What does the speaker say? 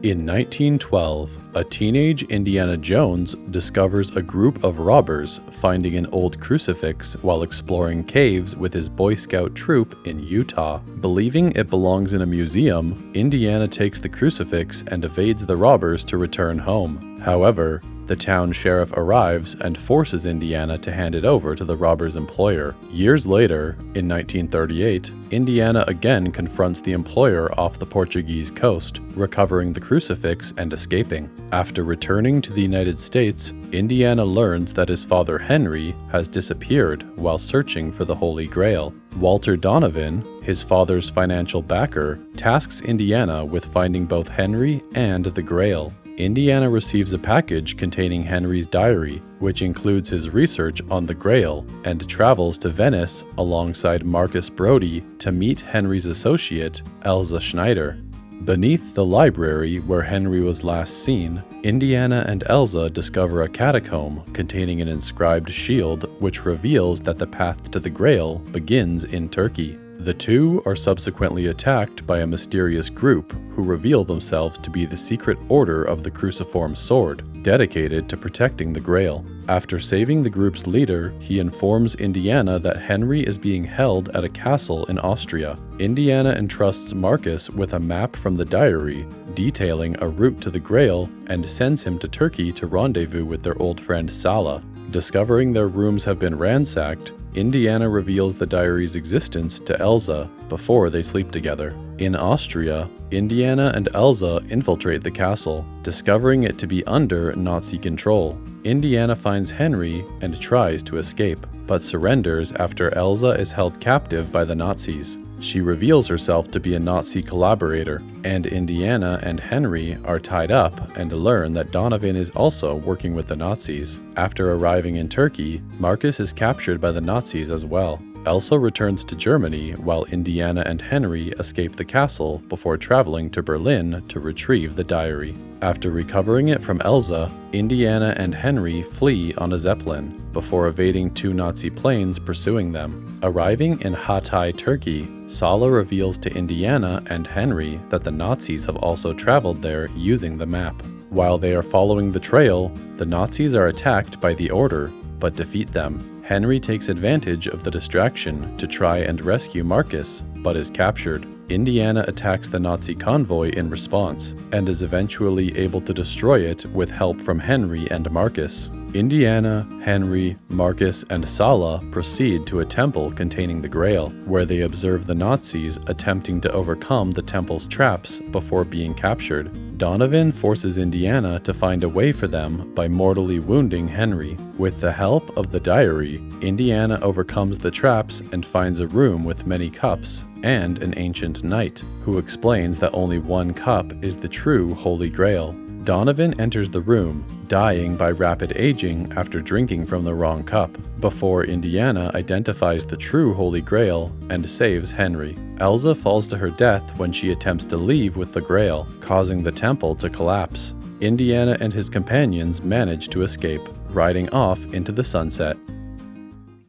In 1912, a teenage Indiana Jones discovers a group of robbers finding an old crucifix while exploring caves with his Boy Scout troop in Utah. Believing it belongs in a museum, Indiana takes the crucifix and evades the robbers to return home. However, the town sheriff arrives and forces Indiana to hand it over to the robber's employer. Years later, in 1938, Indiana again confronts the employer off the Portuguese coast, recovering the crucifix and escaping. After returning to the United States, Indiana learns that his father Henry has disappeared while searching for the Holy Grail. Walter Donovan, his father's financial backer, tasks Indiana with finding both Henry and the Grail. Indiana receives a package containing Henry's diary, which includes his research on the Grail, and travels to Venice alongside Marcus Brody to meet Henry's associate, Elsa Schneider. Beneath the library where Henry was last seen, Indiana and Elsa discover a catacomb containing an inscribed shield which reveals that the path to the Grail begins in Turkey. The two are subsequently attacked by a mysterious group who reveal themselves to be the secret order of the cruciform sword, dedicated to protecting the Grail. After saving the group's leader, he informs Indiana that Henry is being held at a castle in Austria. Indiana entrusts Marcus with a map from the diary, detailing a route to the Grail, and sends him to Turkey to rendezvous with their old friend Sala. Discovering their rooms have been ransacked, Indiana reveals the diary's existence to Elsa before they sleep together. In Austria, Indiana and Elsa infiltrate the castle, discovering it to be under Nazi control. Indiana finds Henry and tries to escape, but surrenders after Elsa is held captive by the Nazis. She reveals herself to be a Nazi collaborator, and Indiana and Henry are tied up and learn that Donovan is also working with the Nazis. After arriving in Turkey, Marcus is captured by the Nazis as well. Elsa returns to Germany while Indiana and Henry escape the castle before traveling to Berlin to retrieve the diary. After recovering it from Elsa, Indiana and Henry flee on a Zeppelin before evading two Nazi planes pursuing them. Arriving in Hatay, Turkey, Sala reveals to Indiana and Henry that the Nazis have also traveled there using the map. While they are following the trail, the Nazis are attacked by the Order, but defeat them. Henry takes advantage of the distraction to try and rescue Marcus, but is captured. Indiana attacks the Nazi convoy in response, and is eventually able to destroy it with help from Henry and Marcus. Indiana, Henry, Marcus, and Sala proceed to a temple containing the Grail, where they observe the Nazis attempting to overcome the temple's traps before being captured. Donovan forces Indiana to find a way for them by mortally wounding Henry. With the help of the diary, Indiana overcomes the traps and finds a room with many cups and an ancient knight, who explains that only one cup is the true Holy Grail. Donovan enters the room, dying by rapid aging after drinking from the wrong cup, before Indiana identifies the true Holy Grail and saves Henry. Elsa falls to her death when she attempts to leave with the Grail, causing the temple to collapse. Indiana and his companions manage to escape, riding off into the sunset.